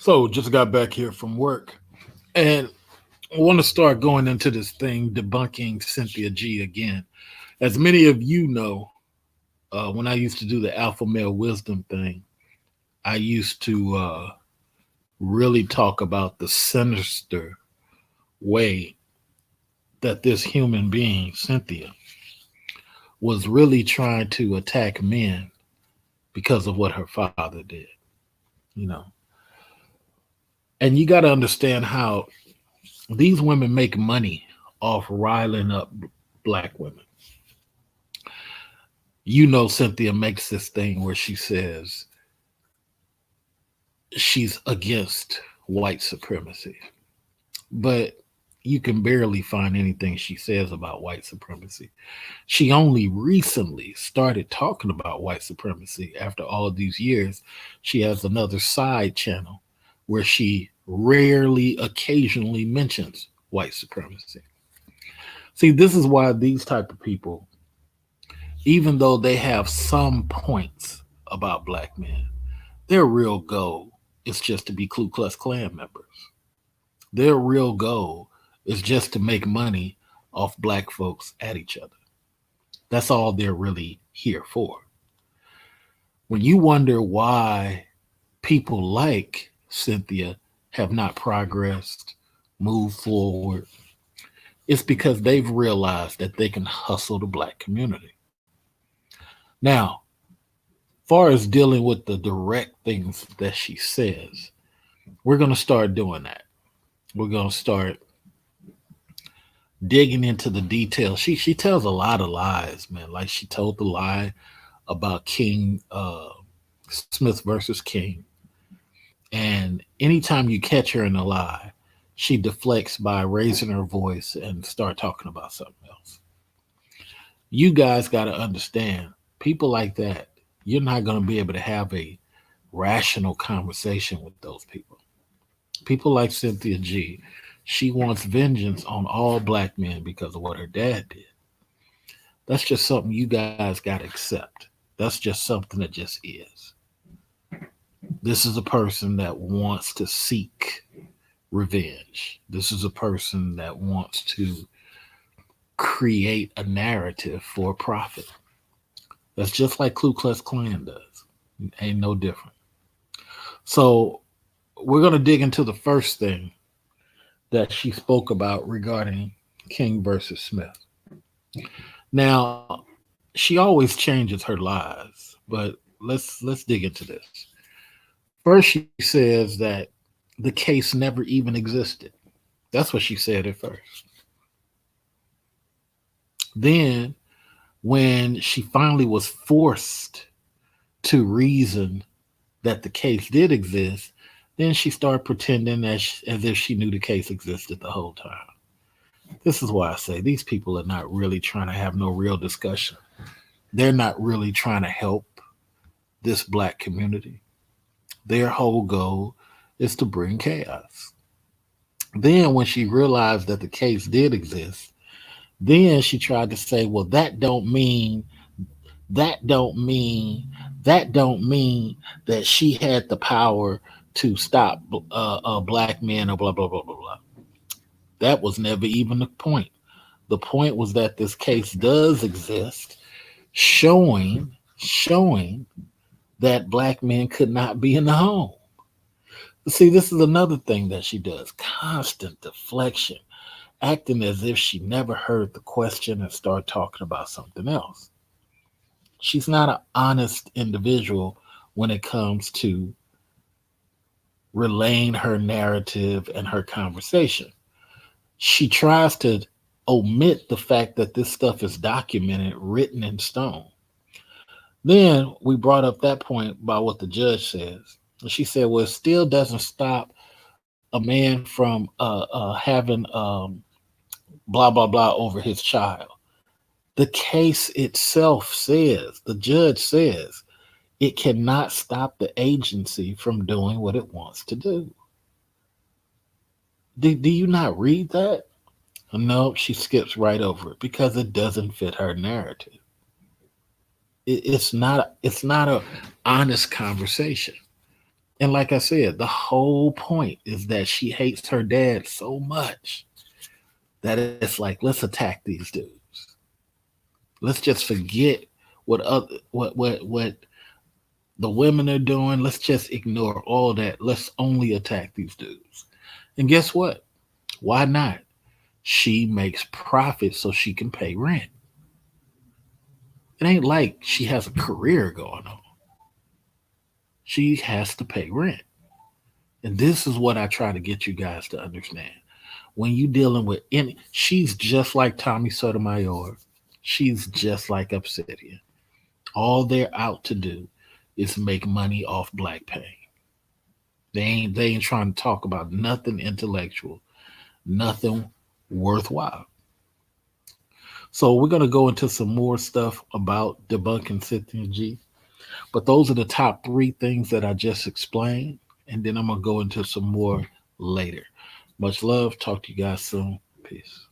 So just got back here from work and I want to start going into this thing debunking Cynthia G again. As many of you know, when I used to do the alpha male wisdom thing, I used to really talk about the sinister way that this human being, Cynthia, was really trying to attack men because of what her father did, you know. And you got to understand how these women make money off riling up black women. You know, Cynthia makes this thing where she says she's against white supremacy, but you can barely find anything she says about white supremacy. She only recently started talking about white supremacy after all these years. She has another side channel where she rarely, occasionally mentions white supremacy. See, this is why these type of people, even though they have some points about black men, their real goal is just to be Ku Klux Klan members. Their real goal is just to make money off black folks at each other. That's all they're really here for. When you wonder why people like Cynthia have not progressed, moved forward, it's because they've realized that they can hustle the black community. Now, far as dealing with the direct things that she says, we're going to start doing that. We're going to start digging into the details. She tells a lot of lies, man. Like she told the lie about King Smith versus King. And anytime you catch her in a lie, she deflects by raising her voice and start talking about something else. You guys got to understand, people like that, you're not going to be able to have a rational conversation with those people. People like Cynthia G, she wants vengeance on all black men because of what her dad did. That's just something you guys got to accept. That's just something that just is. This is a person that wants to seek revenge. This is a person that wants to create a narrative for profit. That's just like Ku Klux Klan does. Ain't no different. So we're going to dig into the first thing that she spoke about regarding King versus Smith. Now, she always changes her lies, but let's dig into this. First, she says that the case never even existed. That's what she said at first. Then, when she finally was forced to reason that the case did exist, then she started pretending as if she knew the case existed the whole time. This is why I say these people are not really trying to have no real discussion. They're not really trying to help this black community. Their whole goal is to bring chaos. Then when she realized that the case did exist, then she tried to say, well, that don't mean, that don't mean that she had the power to stop black men or blah, blah, blah, blah, blah. That was never even the point. The point was that this case does exist, showing that black men could not be in the home. See, this is another thing that she does, constant deflection, acting as if she never heard the question and start talking about something else. She's not an honest individual when it comes to relaying her narrative and her conversation. She tries to omit the fact that this stuff is documented, written in stone. Then we brought up that point about what the judge says. She said, well, it still doesn't stop a man from having blah, blah, blah over his child. The case itself says, the judge says, it cannot stop the agency from doing what it wants to do. Do you not read that? No, she skips right over it because it doesn't fit her narrative. It's not a honest conversation. And like I said, the whole point is that she hates her dad so much that it's like, let's attack these dudes. Let's just forget what the women are doing. Let's just ignore all that. Let's only attack these dudes. And guess what? Why not? She makes profit so she can pay rent. It ain't like she has a career going on. She has to pay rent. And this is what I try to get you guys to understand. When you dealing with any, she's just like Tommy Sotomayor. She's just like Obsidian. All they're out to do is make money off black pain. They ain't trying to talk about nothing intellectual, nothing worthwhile. So we're gonna go into some more stuff about debunking Cynthia G. But those are the top three things that I just explained, and then I'm gonna go into some more later. Much love. Talk to you guys soon. Peace.